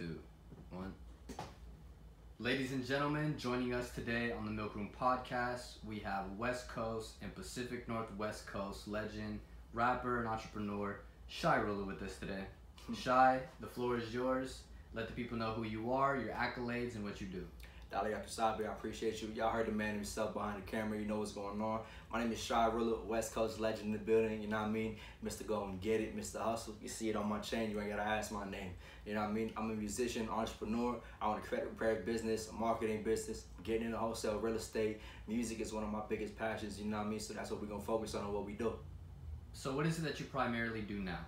two, one. Ladies and gentlemen, joining us today on the Milk Room Podcast, we have West Coast and Pacific Northwest Coast legend, rapper, and entrepreneur, Shy Ruler with us today. Shy, the floor is yours. Let the people know who you are, your accolades, and what you do. Dali Sabi, I appreciate you. Y'all heard the man himself behind the camera. You know what's going on. My name is Shy Ruler, West Coast legend in the building. You know what I mean? Mr. Go and Get It, Mr. Hustle. You see it on my chain. You ain't got to ask my name. You know what I mean? I'm a musician, entrepreneur. I own a credit repair business, a marketing business. I'm getting into wholesale real estate. Music is one of my biggest passions. You know what I mean? So that's what we're going to focus on and what we do. So what is it that you primarily do now?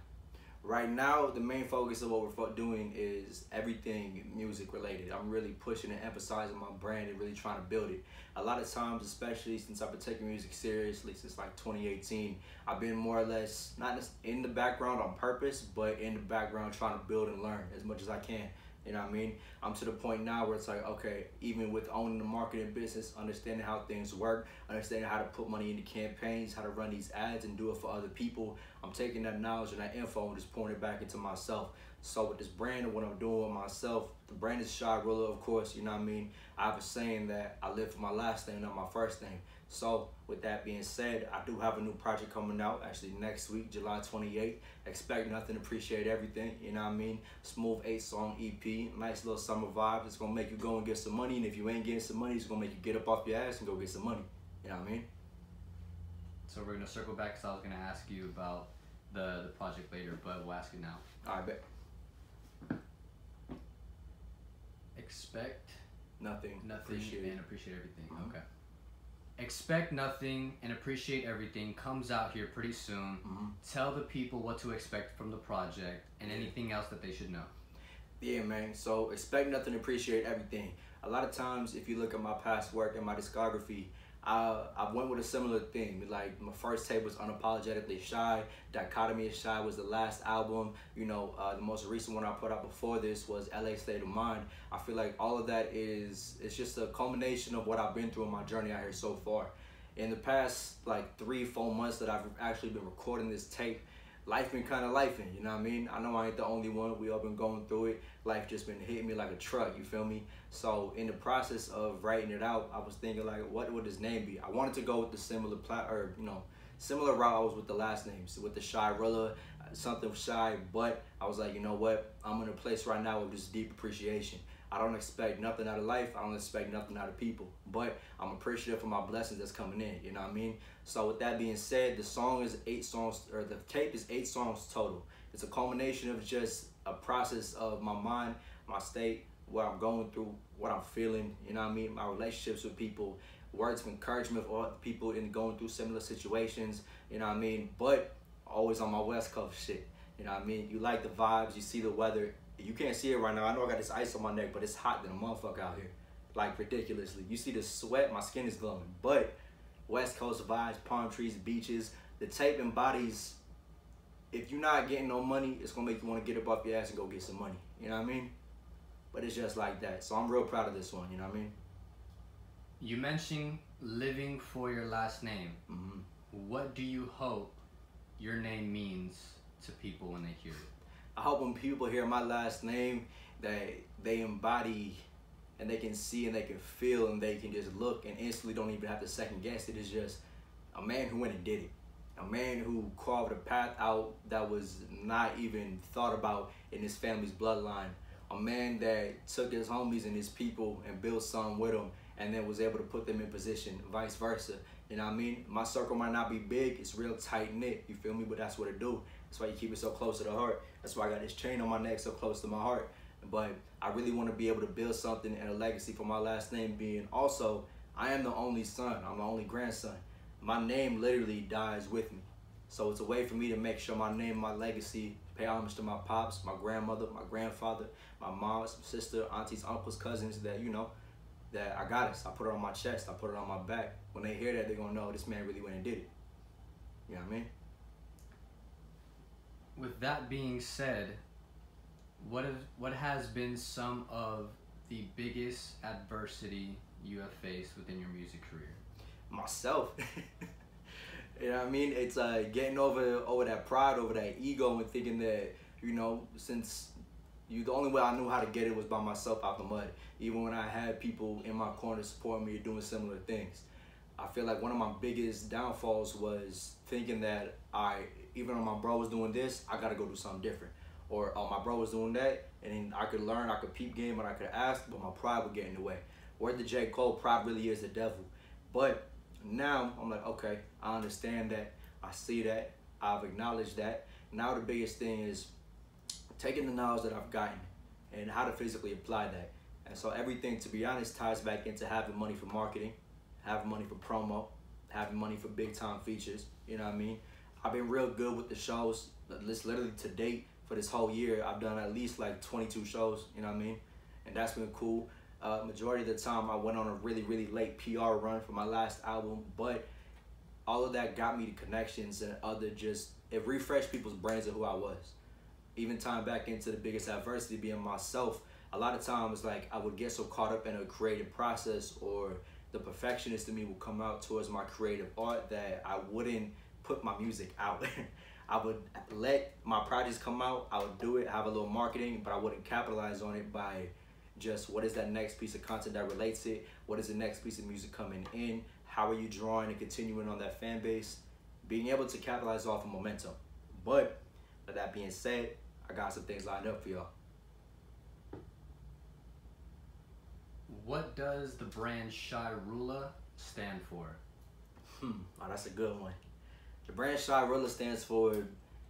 Right now, the main focus of what we're doing is everything music related. I'm really pushing and emphasizing my brand and really trying to build it. A lot of times, especially since I've been taking music seriously since like 2018, I've been more or less not just in the background on purpose, but in the background trying to build and learn as much as I can. You know what I mean? I'm to the point now where it's like, okay, even with owning the marketing business, understanding how things work, understanding how to put money into campaigns, how to run these ads and do it for other people, I'm taking that knowledge and that info and just pouring it back into myself. So with this brand and what I'm doing with myself, the brand is Shy Ruler, of course, you know what I mean? I have a saying that I live for my last name, not my first name. So with that being said, I do have a new project coming out actually next week, July 28th. Expect Nothing, Appreciate Everything, you know what I mean? Smooth 8-song EP, nice little summer vibe. It's gonna make you go and get some money, and if you ain't getting some money, it's gonna make you get up off your ass and go get some money, you know what I mean? So we're gonna circle back because I was gonna ask you about the project later, but we'll ask it now. All right, bet. Expect Nothing, and appreciate everything. Mm-hmm. Okay. Expect Nothing and Appreciate Everything comes out here pretty soon. Mm-hmm. Tell the people what to expect from the project and anything else that they should know. Yeah, man. So Expect Nothing, Appreciate Everything. A lot of times, if you look at my past work and my discography, I went with a similar thing. Like my first tape was Unapologetically Shy. Dichotomy of Shy was the last album. You know, the most recent one I put out before this was LA State of Mind. I feel like all of that it's just a culmination of what I've been through in my journey out here so far. In the past like 3-4 months that I've actually been recording this tape, life been kind of lifing, you know what I mean? I know I ain't the only one. We all been going through it. Life just been hitting me like a truck, you feel me? So in the process of writing it out, I was thinking like, what would his name be? I wanted to go with the similar similar route I was with the last names, with the Shy Ruler, something Shy, but I was like, you know what? I'm in a place right now with just deep appreciation. I don't expect nothing out of life. I don't expect nothing out of people, but I'm appreciative for my blessings that's coming in, you know what I mean? So with that being said, the song is 8 songs, or the tape is 8 songs total. It's a culmination of just a process of my mind, my state, what I'm going through, what I'm feeling, you know what I mean? My relationships with people, words of encouragement for other people in going through similar situations, you know what I mean? But always on my West Coast shit, you know what I mean? You like the vibes, you see the weather. You can't see it right now. I know I got this ice on my neck, but it's hot than a motherfucker out here. Like ridiculously. You see the sweat, my skin is glowing. But West Coast vibes, palm trees, beaches. The tape embodies, if you're not getting no money, it's gonna make you wanna get up off your ass and go get some money. You know what I mean? But it's just like that. So I'm real proud of this one, you know what I mean? You mentioned living for your last name. Mm-hmm. What do you hope your name means to people when they hear it? I hope when people hear my last name that they embody and they can see and they can feel and they can just look and instantly don't even have to second guess it. It's just a man who went and did it. A man who carved a path out that was not even thought about in his family's bloodline. A man that took his homies and his people and built something with them and then was able to put them in position, vice versa. You know what I mean? My circle might not be big, it's real tight-knit, you feel me? But that's what it do. That's why you keep it so close to the heart. That's why I got this chain on my neck so close to my heart. But I really want to be able to build something and a legacy for my last name being also, I am the only son, I'm the only grandson. My name literally dies with me. So it's a way for me to make sure my name, my legacy, pay homage to my pops, my grandmother, my grandfather, my mom, sister, aunties, uncles, cousins that, you know, that I got us. I put it on my chest, I put it on my back. When they hear that, they're gonna know this man really went and did it. You know what I mean? With that being said, what has been some of the biggest adversity you have faced within your music career? Myself. You know what I mean? It's getting over that pride, over that ego, and thinking that, you know, since The only way I knew how to get it was by myself out the mud. Even when I had people in my corner supporting me doing similar things. I feel like one of my biggest downfalls was thinking that even though my bro was doing this, I gotta go do something different. Or my bro was doing that, and then I could learn, I could peep game, and I could ask, but my pride would get in the way. Word to J. Cole, pride really is the devil. But now I'm like, okay, I understand that, I see that, I've acknowledged that. Now the biggest thing is taking the knowledge that I've gotten and how to physically apply that. And so everything, to be honest, ties back into having money for marketing, having money for promo, having money for big time features, you know what I mean? I've been real good with the shows. Literally to date, for this whole year, I've done at least like 22 shows, you know what I mean? And that's been cool. Majority of the time, I went on a really, really late PR run for my last album, but all of that got me the connections and it refreshed people's brains of who I was. Even tying back into the biggest adversity being myself, a lot of times like I would get so caught up in a creative process, or the perfectionist in me would come out towards my creative art, that I wouldn't put my music out. I would let my projects come out, I would do it, have a little marketing, but I wouldn't capitalize on it by just what is that next piece of content that relates it, what is the next piece of music coming in, how are you drawing and continuing on that fan base, being able to capitalize off of momentum. But with that being said, I got some things lined up for y'all. What does the brand Shy Rula stand for? Oh, that's a good one. The brand Shy Rula stands for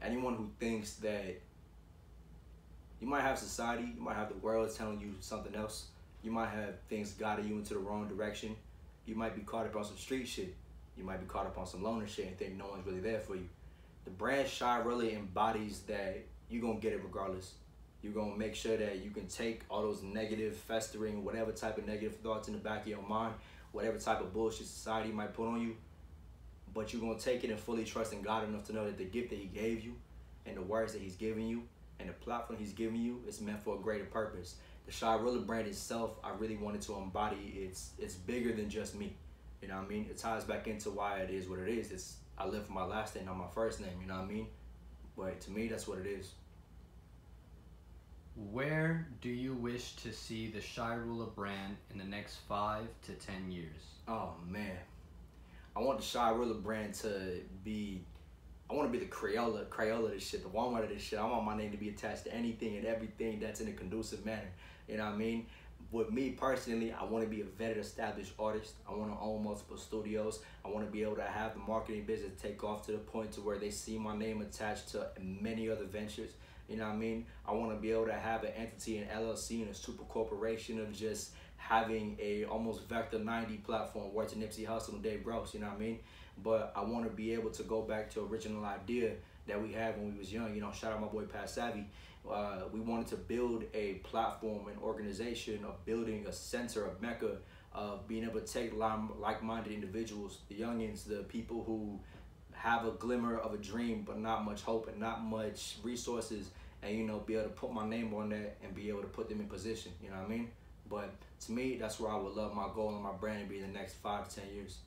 anyone who thinks that you might have society, you might have the world telling you something else, you might have things guiding you into the wrong direction, you might be caught up on some street shit, you might be caught up on some loner shit and think no one's really there for you. The brand Shy really embodies that you're gonna get it regardless. You're gonna make sure that you can take all those negative, festering, whatever type of negative thoughts in the back of your mind, whatever type of bullshit society might put on you, but you're gonna take it and fully trust in God enough to know that the gift that He gave you and the words that He's giving you and the platform He's giving you is meant for a greater purpose. The Shy Rula brand itself, I really wanted to embody. It's bigger than just me. You know what I mean? It ties back into why it is what it is. I live for my last name, not my first name. You know what I mean? But to me, that's what it is. Where do you wish to see the Shy Rula brand in the next 5 to 10 years? Oh man, I want the Shy Rula brand to be, I want to be the Crayola of this shit, the Walmart of this shit. I want my name to be attached to anything and everything that's in a conducive manner. You know what I mean? With me personally, I want to be a vetted, established artist. I want to own multiple studios. I want to be able to have the marketing business take off to the point to where they see my name attached to many other ventures. You know what I mean? I want to be able to have an entity, an LLC, and a super corporation of just having a almost Vector 90 platform, where to Nipsey Hussle and Dave Gross, you know what I mean? But I want to be able to go back to original idea that we had when we was young. You know, shout out my boy Pat Savvy. We wanted to build a platform, an organization of building a center, a mecca of being able to take like-minded individuals, the youngins, the people who have a glimmer of a dream but not much hope and not much resources, and you know, be able to put my name on that and be able to put them in position, you know what I mean? But to me, that's where I would love my goal and my brand to be in the next 5 to 10 years.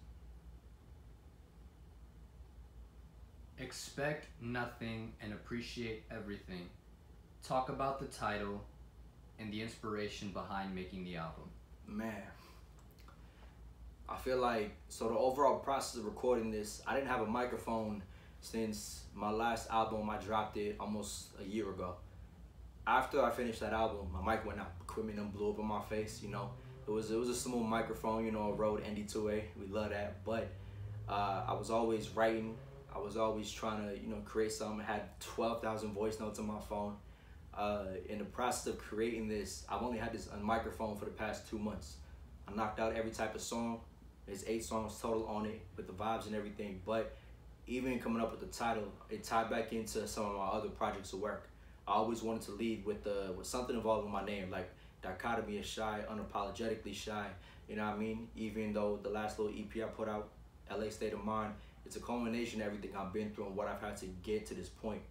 Expect nothing and appreciate everything. Talk about the title and the inspiration behind making the album. Man, I feel like, so the overall process of recording this, I didn't have a microphone since my last album. I dropped it almost a year ago. After I finished that album, my mic went out, equipment done blew up in my face, you know. It was a smooth microphone, you know, a Rode ND2A, we love that. But I was always writing, I was always trying to, you know, create something. I had 12,000 voice notes on my phone. In the process of creating this, I've only had this microphone for the past 2 months. I knocked out every type of song. There's 8 songs total on it with the vibes and everything. But even coming up with the title, it tied back into some of my other projects of work. I always wanted to lead with something involving my name, like Dichotomy of Shy, Unapologetically Shy. You know what I mean? Even though the last little EP I put out, LA State of Mind, it's a culmination of everything I've been through and what I've had to get to this point.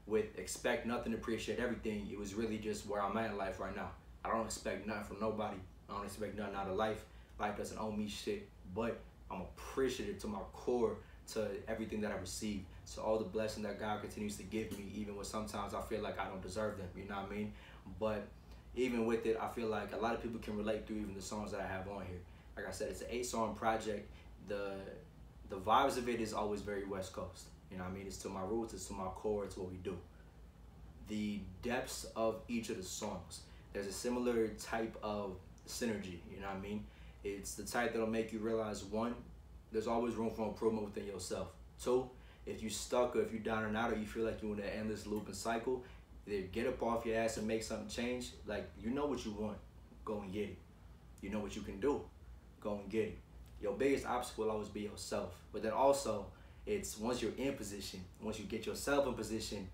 With expect nothing, appreciate everything, it was really just where I'm at in life right now. I don't expect nothing from nobody. I don't expect nothing out of life. Life doesn't owe me shit, but I'm appreciative to my core to everything that I receive. So all the blessing that God continues to give me, even when sometimes I feel like I don't deserve them, you know what I mean? But even with it, I feel like a lot of people can relate through even the songs that I have on here. Like I said, it's an 8-song project. The vibes of it is always very West Coast. You know what I mean? It's to my roots, it's to my core, it's what we do. The depths of each of the songs, there's a similar type of synergy, you know what I mean? It's the type that'll make you realize, one, there's always room for improvement within yourself. Two, if you stuck or if you're down and out or you feel like you're in an endless loop and cycle, either get up off your ass and make something change. Like, you know what you want, go and get it. You know what you can do, go and get it. Your biggest obstacle will always be yourself. But then also, it's once you're in position, once you get yourself in position,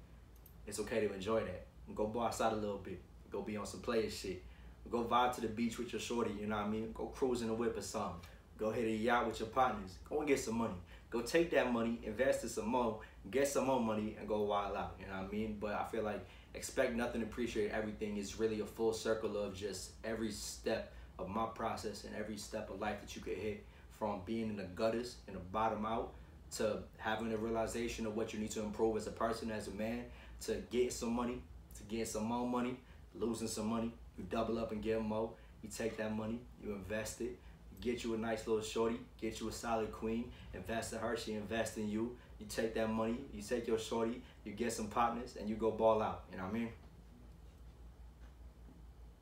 it's okay to enjoy that. Go go outside a little bit. Go be on some player shit. Go vibe to the beach with your shorty, you know what I mean? Go cruise in the whip or something. Go hit a yacht with your partners. Go and get some money. Go take that money, invest in some more, get some more money, and go wild out, you know what I mean? But I feel like expect nothing, appreciate everything is really a full circle of just every step of my process and every step of life that you could hit, from being in the gutters and the bottom out to having a realization of what you need to improve as a person, as a man, to get some money, to get some more money, losing some money. You double up and get more. You take that money, you invest it, get you a nice little shorty, get you a solid queen, invest in her, she invest in you. You take that money, you take your shorty, you get some partners, and you go ball out. You know what I mean?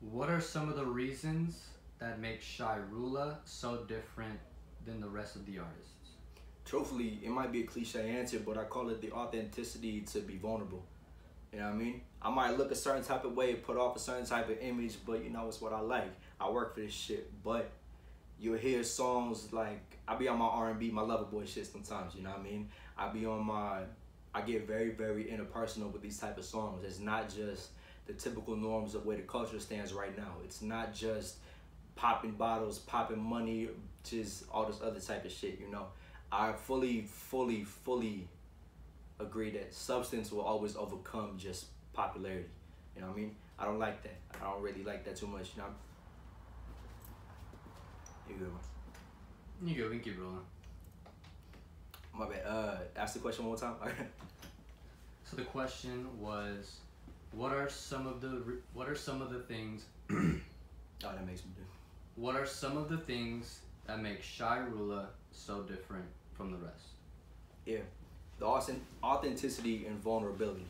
What are some of the reasons that make Shy Rula so different than the rest of the artists? Truthfully, it might be a cliche answer, but I call it the authenticity to be vulnerable. You know what I mean? I might look a certain type of way, put off a certain type of image, but you know, it's what I like. I work for this shit. But you'll hear songs like, I be on my R&B, my lover boy shit sometimes, you know what I mean? I get very, very interpersonal with these type of songs. It's not just the typical norms of where the culture stands right now. It's not just popping bottles, popping money, just all this other type of shit, you know? I fully agree that substance will always overcome just popularity. You know what I mean? I don't like that. I don't really like that too much, you know? You good, man? You go, we can keep rolling. My bad. Ask the question one more time. So the question was, what are some of the things? Oh, that makes me do. What are some of the things that make Shy Rula so different from the rest? Yeah, the authenticity and vulnerability.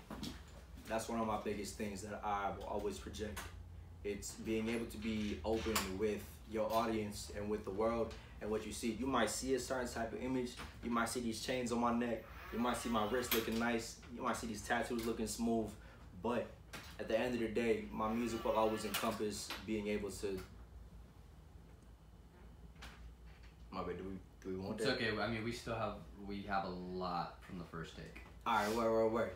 That's one of my biggest things that I will always project. It's being able to be open with your audience and with the world and what you see. You might see a certain type of image. You might see these chains on my neck. You might see my wrist looking nice. You might see these tattoos looking smooth. But at the end of the day, my music will always encompass being able to... My bad, do we want that? It's okay. I mean, we have a lot from the first take. All right, wait.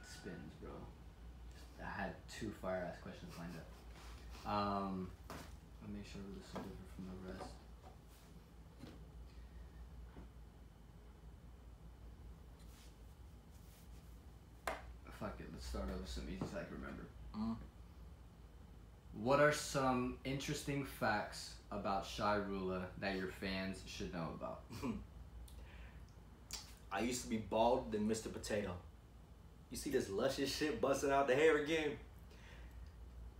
Spins, bro. I had 2 fire ass questions lined up. Let me make sure this is different from the rest. Fuck it, let's start over with some easy so I can remember. What are some interesting facts about Shy Rula that your fans should know about? I used to be bald than Mr. Potato. You see this luscious shit busting out the hair again?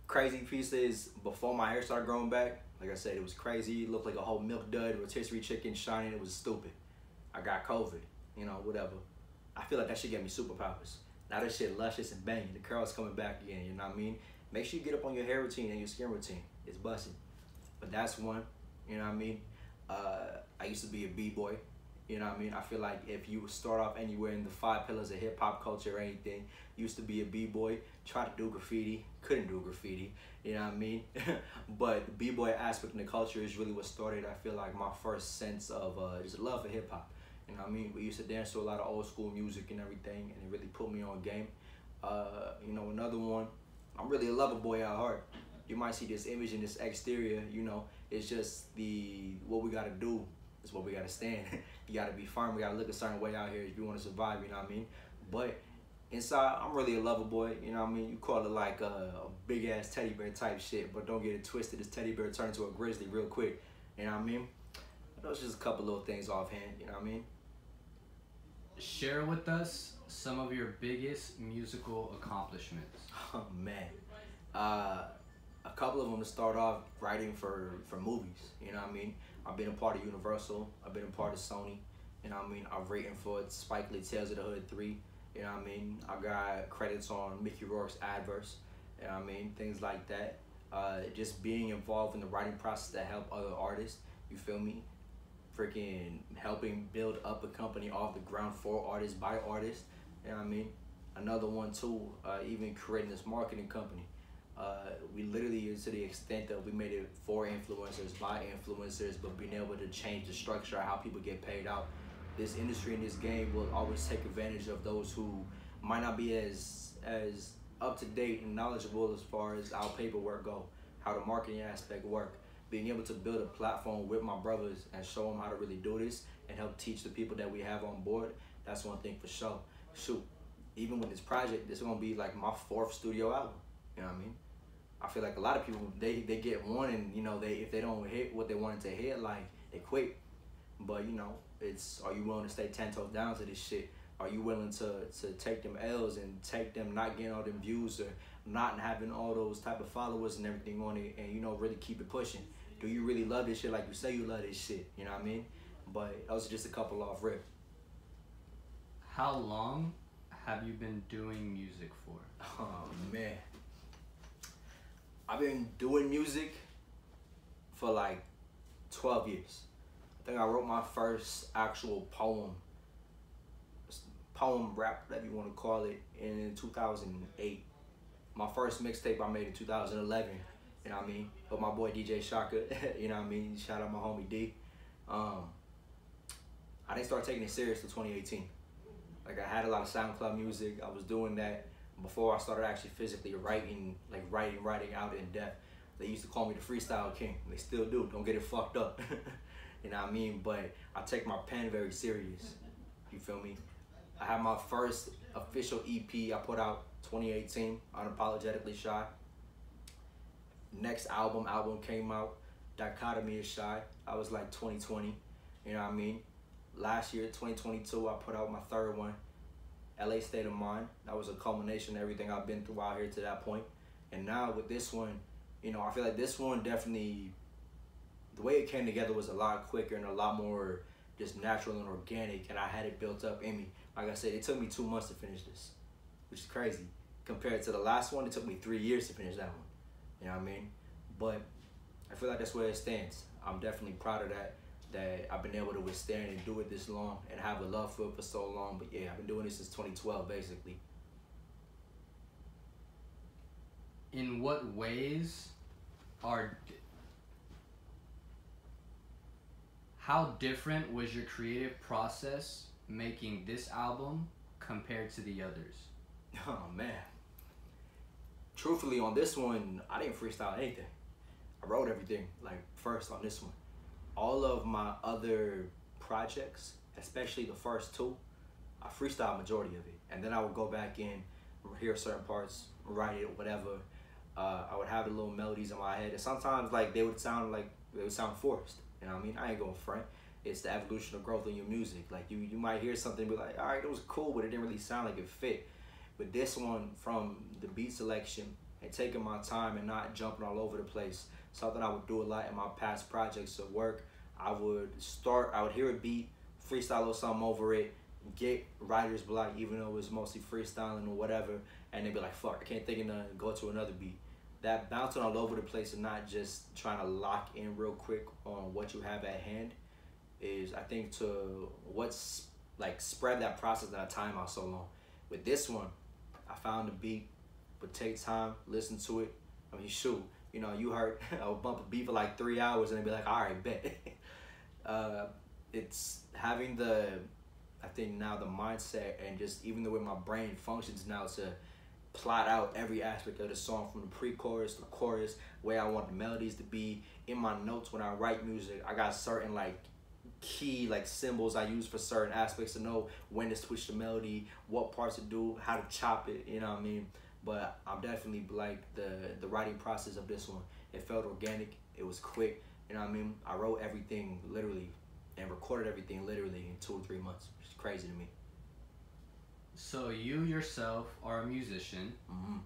Crazy piece is, before my hair started growing back, like I said, it was crazy. It looked like a whole milk dud, rotisserie chicken shining. It was stupid. I got COVID, you know, whatever. I feel like that shit gave me superpowers. Now this shit luscious and banging. The curls coming back again, you know what I mean? Make sure you get up on your hair routine and your skin routine. It's busting. But that's one, you know what I mean? I used to be a b-boy, you know what I mean? I feel like if you start off anywhere in the 5 pillars of hip-hop culture or anything, used to be a b-boy, try to do graffiti, couldn't do graffiti, you know what I mean? But the b-boy aspect in the culture is really what started, I feel like, my first sense of just love for hip-hop. You know what I mean? We used to dance to a lot of old school music and everything, and it really put me on game. You know, another one, I'm really a lover boy at heart. You might see this image in this exterior, you know, it's just what we gotta do is what we gotta stand. You gotta be firm, we gotta look a certain way out here if you wanna survive, you know what I mean? But Inside, I'm really a lover boy. You know what I mean? You call it like a big ass teddy bear type shit, but don't get it twisted. This teddy bear turned into a grizzly real quick. You know what I mean? Those just a couple little things offhand. You know what I mean? Share with us some of your biggest musical accomplishments. Oh man, a couple of them to start off writing for movies. You know what I mean? I've been a part of Universal. I've been a part of Sony. You know what I mean? I've written for Spike Lee Tales of the Hood 3. You know what I mean? I got credits on Mickey Rourke's Adverse. You know what I mean? Things like that. Just being involved in the writing process to help other artists. You feel me? Freaking helping build up a company off the ground for artists by artists. You know what I mean? Another one too, even creating this marketing company. We literally, to the extent that we made it for influencers, by influencers, but being able to change the structure of how people get paid out. This industry and this game will always take advantage of those who might not be as up to date and knowledgeable as far as our paperwork go, how the marketing aspect work. Being able to build a platform with my brothers and show them how to really do this and help teach the people that we have on board, that's one thing for sure. Shoot, even with this project, this is gonna be like my 4th studio album. You know what I mean? I feel like a lot of people, they get one and, you know, if they don't hit what they wanted to hit, like, they quit. But, you know, it's, are you willing to stay 10 toes down to this shit? Are you willing to take them L's and take them not getting all them views or not having all those type of followers and everything on it and, you know, really keep it pushing? Do you really love this shit like you say you love this shit? You know what I mean? But those are just a couple off rip. How long have you been doing music for? Oh, man. I've been doing music for like 12 years. I think I wrote my first actual poem, rap, whatever you want to call it, in 2008. My first mixtape I made in 2011, you know what I mean? With my boy DJ Shaka, you know what I mean? Shout out my homie D. I didn't start taking it serious till 2018. Like, I had a lot of SoundCloud music. I was doing that before I started actually physically writing, like writing out in depth. They used to call me the freestyle king. They still do. Don't get it fucked up. You know what I mean? But I take my pen very serious. You feel me? I had my first official EP I put out 2018, Unapologetically Shy. Next album came out, Dichotomy is Shy. I was like 2020. You know what I mean? Last year, 2022, I put out my 3rd one, LA State of Mind. That was a culmination of everything I've been through out here to that point. And now with this one, you know, I feel like this one definitely, the way it came together was a lot quicker and a lot more just natural and organic, and I had it built up in me. Like I said, it took me 2 months to finish this, which is crazy. Compared to the last one, it took me 3 years to finish that one. You know what I mean? But I feel like that's where it stands. I'm definitely proud of that I've been able to withstand and do it this long and have a love for it for so long. But yeah, I've been doing this since 2012, basically. In what ways how different was your creative process making this album compared to the others? Oh man. Truthfully, on this one, I didn't freestyle anything. I wrote everything, like, first on this one. All of my other projects, especially the first 2, I freestyle majority of it. And then I would go back in, hear certain parts, write it, whatever. I would have the little melodies in my head. And sometimes, like, they would sound forced. You know what I mean? I ain't gonna front. It's the evolution of growth in your music. Like, you might hear something and be like, all right, it was cool, but it didn't really sound like it fit. But this one, from the beat selection and taking my time and not jumping all over the place, something I would do a lot in my past projects of work. I would hear a beat, freestyle a little something over it, get writer's block, even though it was mostly freestyling or whatever, and they'd be like, fuck, I can't think of nothing, go to another beat. That bouncing all over the place and not just trying to lock in real quick on what you have at hand is, I think, to what's, like, spread that process that I time out so long. With this one, I found the beat, but take time, listen to it. I mean, shoot, you know, you heard, I would bump a beat for like 3 hours and then be like, all right, bet. It's having I think now the mindset and just even the way my brain functions now to plot out every aspect of the song, from the pre-chorus to the chorus, where I want the melodies to be. In my notes when I write music, I got certain, like, key like symbols I use for certain aspects to know when to switch the melody, what parts to do, how to chop it, you know what I mean? But I'm definitely like the writing process of this one. It felt organic, it was quick, you know what I mean? I wrote everything literally and recorded everything literally in 2 or 3 months, which is crazy to me. So you yourself are a musician. Mm-hmm.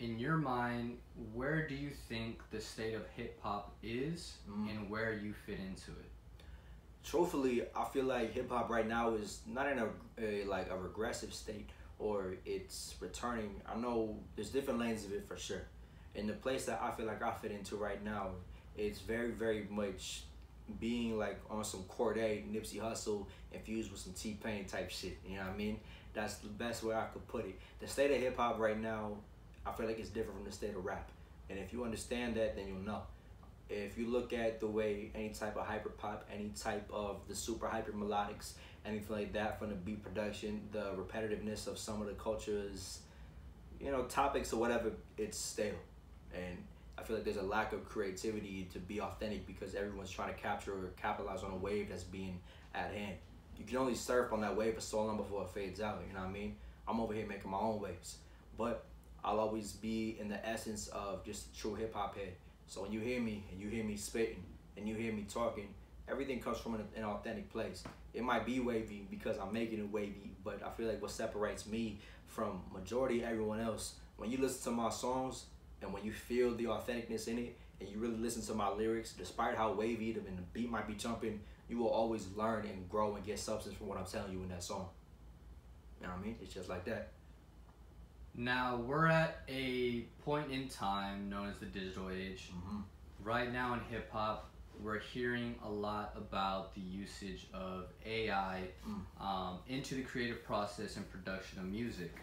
In your mind, where do you think the state of hip hop is, and where you fit into it? Truthfully, I feel like hip hop right now is not in a like a regressive state, or it's returning. I know there's different lanes of it for sure. And the place that I feel like I fit into right now, it's very, very much being like on some Cordae, Nipsey Hussle infused with some T-Pain type shit. You know what I mean? That's the best way I could put it. The state of hip hop right now, I feel like it's different from the state of rap. And if you understand that, then you'll know. If you look at the way any type of hyper pop, any type of the super hyper melodics, anything like that, from the beat production, the repetitiveness of some of the cultures, you know, topics or whatever, it's stale. And I feel like there's a lack of creativity to be authentic because everyone's trying to capture or capitalize on a wave that's being at hand. You can only surf on that wave for so long before it fades out, you know what I mean? I'm over here making my own waves. But I'll always be in the essence of just a true hip hop head. So when you hear me and you hear me spitting and you hear me talking, everything comes from an authentic place. It might be wavy because I'm making it wavy, but I feel like what separates me from majority everyone else, when you listen to my songs and when you feel the authenticness in it and you really listen to my lyrics, despite how wavy the beat might be jumping, you will always learn and grow and get substance from what I'm telling you in that song. You know what I mean? It's just like that. Now, we're at a point in time known as the digital age. Right now in hip hop, we're hearing a lot about the usage of AI into the creative process and production of music.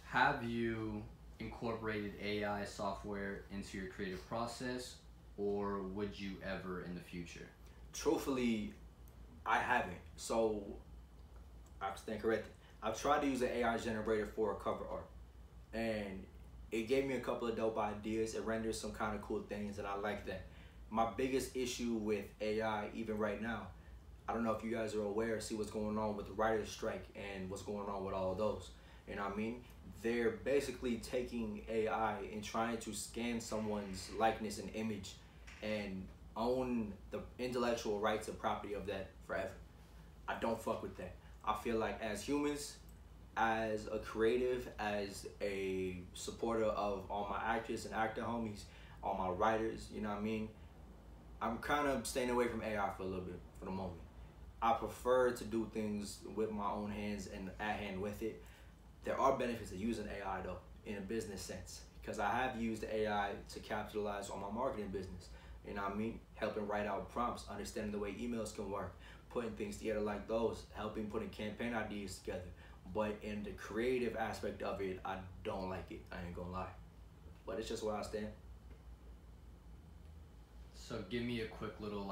Have you incorporated AI software into your creative process, or would you ever in the future? Truthfully, I haven't. So, I stand corrected. I've tried to use an AI generator for a cover art, and it gave me a couple of dope ideas. It renders some kind of cool things, and I like that. My biggest issue with AI, even right now, I don't know if you guys are aware, see what's going on with the writer's strike and what's going on with all of those. You know what I mean? They're basically taking AI and trying to scan someone's likeness and image and own the intellectual rights and property of that forever. I don't fuck with that. I feel like as humans, as a creative, as a supporter of all my actors and actor homies, all my writers, you know what I mean? I'm kind of staying away from AI for a little bit, for the moment. I prefer to do things with my own hands and at hand with it. There are benefits of using AI though, in a business sense, because I have used AI to capitalize on my marketing business. You know what I mean? Helping write out prompts, understanding the way emails can work, putting things together like those, helping putting campaign ideas together. But in the creative aspect of it, I don't like it. I ain't gonna lie. But it's just where I stand. So give me a quick little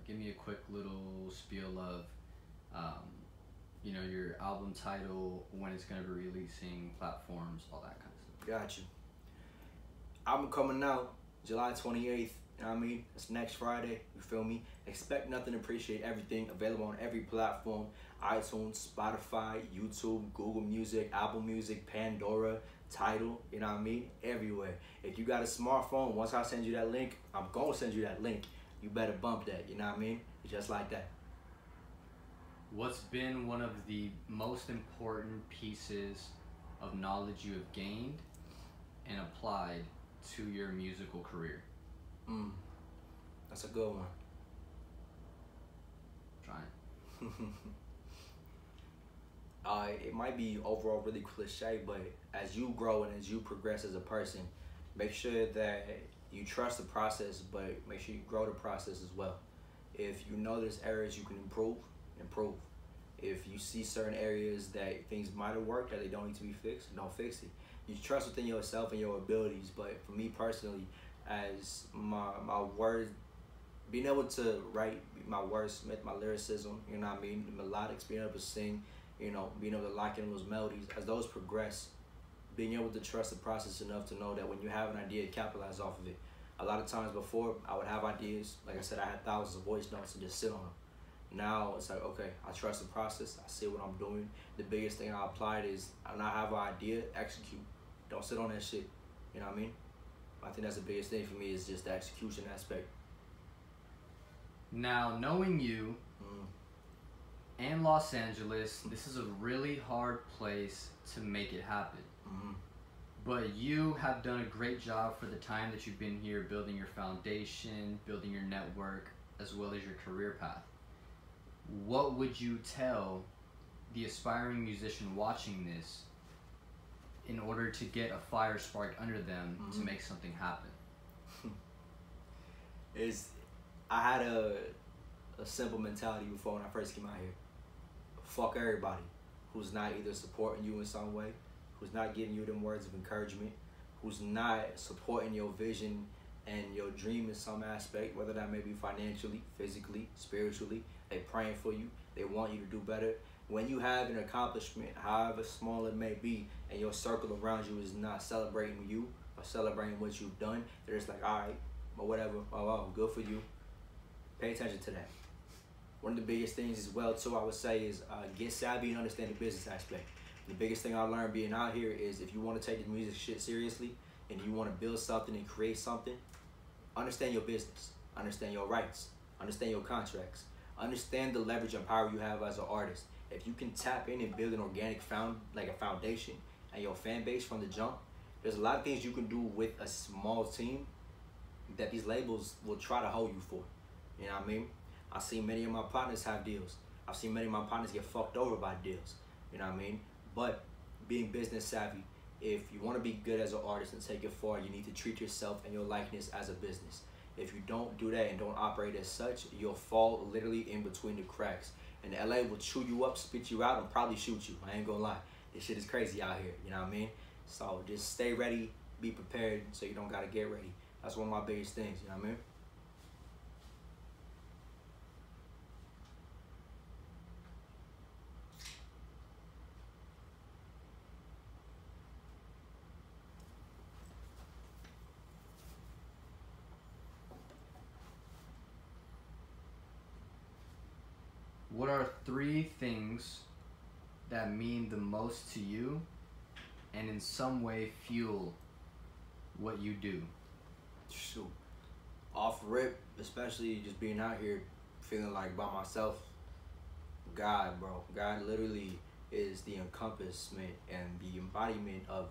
give me a quick little spiel of you know, your album title, when it's gonna be releasing, platforms, all that kind of stuff. Got you. Album coming out July 28th. You know what I mean? It's next Friday. You feel me? Expect Nothing, Appreciate Everything. Available on every platform: iTunes, Spotify, YouTube, Google Music, Apple Music, Pandora, Tidal. You know what I mean? Everywhere. If you got a smartphone, once I send you that link, I'm gonna send you that link. You better bump that. You know what I mean? Just like that. What's been one of the most important pieces of knowledge you have gained and applied to your musical career? That's a good one. Trying. It might be overall really cliche, but as you grow and as you progress as a person, make sure that you trust the process, but make sure you grow the process as well. If you know there's areas you can improve, improve. If you see certain areas that things might have worked that they don't need to be fixed, don't fix it. You trust within yourself and your abilities, but for me personally, as my words, being able to write my wordsmith, my lyricism, you know what I mean, the melodics, being able to sing, you know, being able to lock in those melodies, as those progress, being able to trust the process enough to know that when you have an idea, capitalize off of it. A lot of times before, I would have ideas. Like I said, I had thousands of voice notes and just sit on them. Now it's like, okay, I trust the process. I see what I'm doing. The biggest thing I applied is when I have an idea, execute. Don't sit on that shit. You know what I mean? I think that's the biggest thing for me is just the execution aspect. Now, knowing you and Los Angeles, this is a really hard place to make it happen. But you have done a great job for the time that you've been here, building your foundation, building your network, as well as your career path. What would you tell the aspiring musician watching this in order to get a fire spark under them to make something happen? I had a simple mentality before when I first came out here. Fuck everybody who's not either supporting you in some way, who's not giving you them words of encouragement, who's not supporting your vision and your dream in some aspect, whether that may be financially, physically, spiritually. They praying for you. They want you to do better. When you have an accomplishment, however small it may be, and your circle around you is not celebrating you or celebrating what you've done, they're just like, all right, or whatever, oh, good for you. Pay attention to that. One of the biggest things as well, too, I would say is get savvy and understand the business aspect. The biggest thing I learned being out here is if you want to take the music shit seriously and you want to build something and create something, understand your business, understand your rights, understand your contracts, understand the leverage and power you have as an artist. If you can tap in and build an organic foundation and your fan base from the jump, there's a lot of things you can do with a small team that these labels will try to hold you for. You know what I mean? I've seen many of my partners have deals. I've seen many of my partners get fucked over by deals. You know what I mean? But being business savvy, if you want to be good as an artist and take it far, you need to treat yourself and your likeness as a business. If you don't do that and don't operate as such, you'll fall literally in between the cracks. And LA will chew you up, spit you out, and probably shoot you. I ain't gonna lie. This shit is crazy out here. You know what I mean? So just stay ready, be prepared, so you don't gotta get ready. That's one of my biggest things. You know what I mean? What are 3 things that mean the most to you and in some way fuel what you do? Shoot. Off rip, especially just being out here feeling like by myself, God, bro. God literally is the encompassment and the embodiment of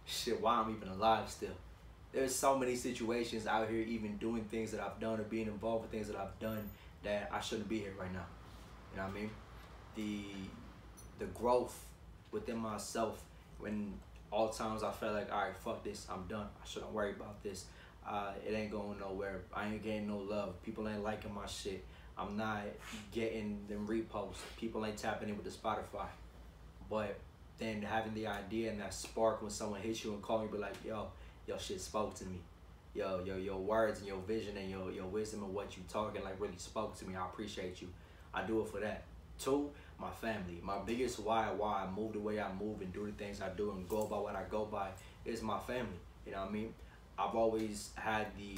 shit, why I'm even alive still. There's so many situations out here even doing things that I've done or being involved with things that I've done that I shouldn't be here right now. You know what I mean? The growth within myself when all times I felt like, all right, fuck this, I'm done. I shouldn't worry about this. It ain't going nowhere. I ain't getting no love. People ain't liking my shit. I'm not getting them reposts. People ain't tapping in with the Spotify. But then having the idea and that spark when someone hits you and call me, be like, yo, your shit spoke to me. Your words and your vision and your wisdom and what you talking like really spoke to me. I appreciate you. I do it for that. 2, my family. My biggest why I move the way I move and do the things I do and go by what I go by is my family. You know what I mean? I've always had the,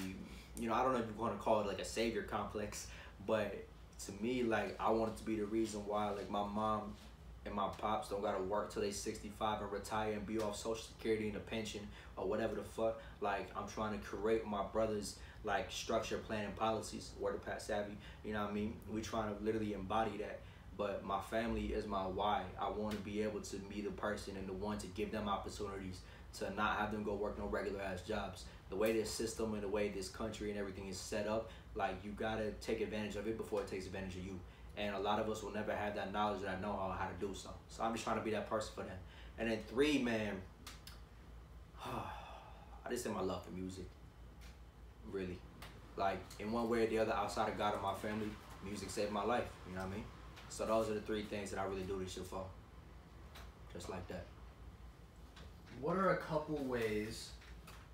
I don't know if you want to call it like a savior complex, but to me, like, I want it to be the reason why, like, my mom and my pops don't gotta work till they 65 and retire and be off Social Security and a pension or whatever the fuck. Like, I'm trying to create my brother's like structure, plan, and policies. Word of Pat Savvy, you know what I mean? We trying to literally embody that. But my family is my why. I want to be able to be the person and the one to give them opportunities to not have them go work no regular ass jobs. The way this system and the way this country and everything is set up, like, you gotta take advantage of it before it takes advantage of you. And a lot of us will never have that knowledge that I know how to do so. So I'm just trying to be that person for them. And then 3, man, I just say my love for music. Really. Like, in one way or the other, outside of God and my family, music saved my life. You know what I mean? So those are the 3 things that I really do this shit for. Just like that. What are a couple ways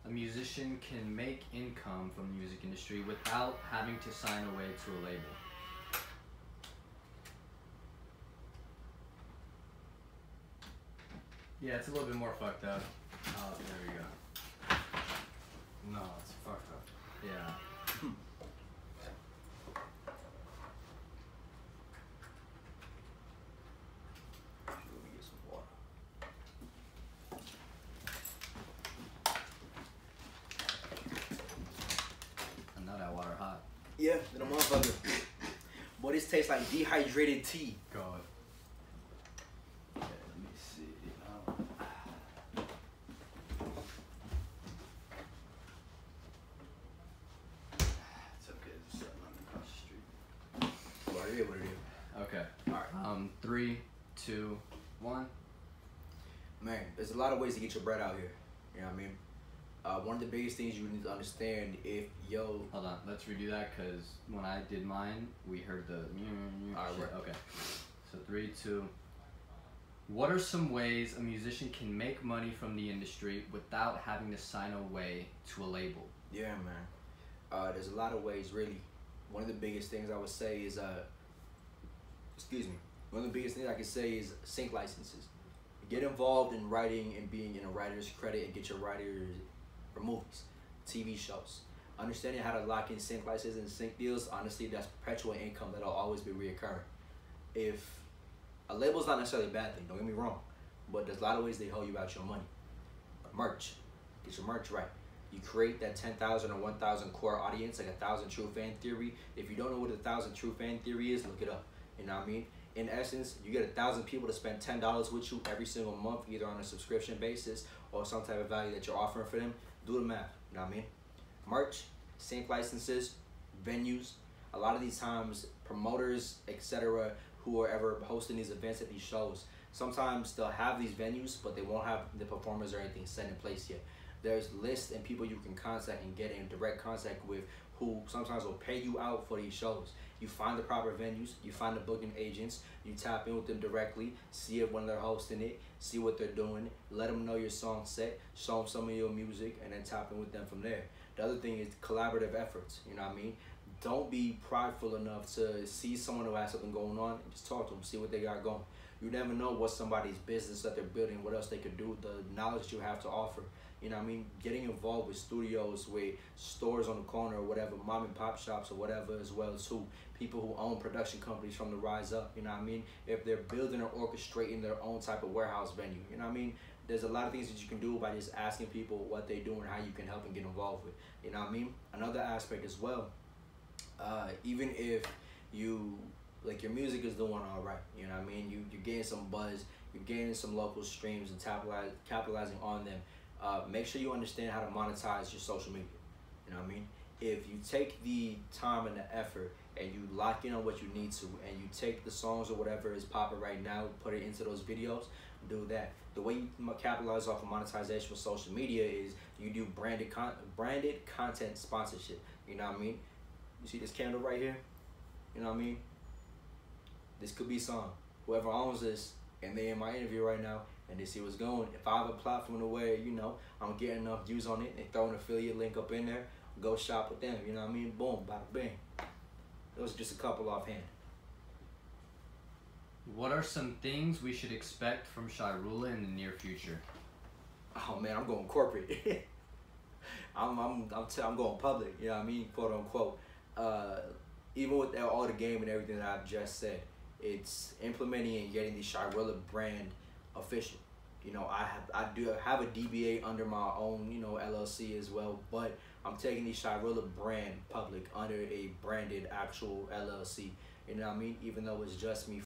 a musician can make income from the music industry without having to sign away to a label? Yeah, it's a little bit more fucked up. Oh, there we go. No, it's fucked up. Yeah. Let me get some water. I know that water hot. Yeah, the motherfucker. Boy, this tastes like dehydrated tea. Go ahead. Okay, let me see. It's okay. It's sitting on across the street. Well, it is what it is. Okay. All right. 3, 2, 1. Man, there's a lot of ways to get your bread out here. You know what I mean? One of the biggest things you need to understand Hold on, let's redo that because when I did mine, we heard the. Alright, shit. right. Okay. So 3, 2. What are some ways a musician can make money from the industry without having to sign away to a label? Yeah, man. There's a lot of ways, really. One of the biggest things I would say is, one of the biggest things I can say is sync licenses. Get involved in writing and being in a writer's credit and get your writers for movies, TV shows. Understanding how to lock in sync licenses and sync deals, honestly, that's perpetual income that'll always be reoccurring. If a label's not necessarily a bad thing, don't get me wrong, but there's a lot of ways they hold you out your money. Merch. Get your merch right. You create that 10,000 or 1,000 core audience, like 1,000 True Fan Theory. If you don't know what 1,000 True Fan Theory is, look it up. You know what I mean? In essence, you get 1,000 people to spend $10 with you every single month, either on a subscription basis or some type of value that you're offering for them. Do the math. You know what I mean? Merch, sync licenses, venues. A lot of these times, promoters, etc., who are ever hosting these events at these shows, sometimes they'll have these venues, but they won't have the performers or anything set in place yet. There's lists and people you can contact and get in direct contact with who sometimes will pay you out for these shows. You find the proper venues, you find the booking agents, you tap in with them directly, see it when they're hosting it, see what they're doing, let them know your song set, show them some of your music, and then tap in with them from there. The other thing is collaborative efforts, you know what I mean? Don't be prideful enough to see someone who has something going on and just talk to them, see what they got going. You never know what somebody's business that they're building, what else they could do, the knowledge you have to offer. You know what I mean? Getting involved with studios, with stores on the corner or whatever, mom and pop shops or whatever, as well as people who own production companies from the rise up, you know what I mean? If they're building or orchestrating their own type of warehouse venue, you know what I mean? There's a lot of things that you can do by just asking people what they do and how you can help and get involved with, you know what I mean? Another aspect as well, even if you, like your music is doing all right, you know what I mean? You're getting some buzz, you're getting some local streams and capitalizing on them. Make sure you understand how to monetize your social media. You know what I mean? If you take the time and the effort and you lock in on what you need to and you take the songs or whatever is popping right now, put it into those videos, do that. The way you capitalize off of monetization with social media is you do branded content sponsorship. You know what I mean? You see this candle right here? You know what I mean? This could be some. Whoever owns this and they in my interview right now, and they see what's going. If I have a platform where, you know, I'm getting enough views on it, they throw an affiliate link up in there, go shop with them, you know what I mean? Boom, bada bing. Those are just a couple offhand. What are some things we should expect from Shyrula in the near future? Oh man, I'm going corporate. I'm going public, you know what I mean? Quote unquote. Even with all the game and everything that I've just said, it's implementing and getting the Shyrula brand official. You know, I do have a DBA under my own, you know, LLC as well, but I'm taking the Shyrula brand public under a branded actual LLC. You know what I mean? Even though it's just me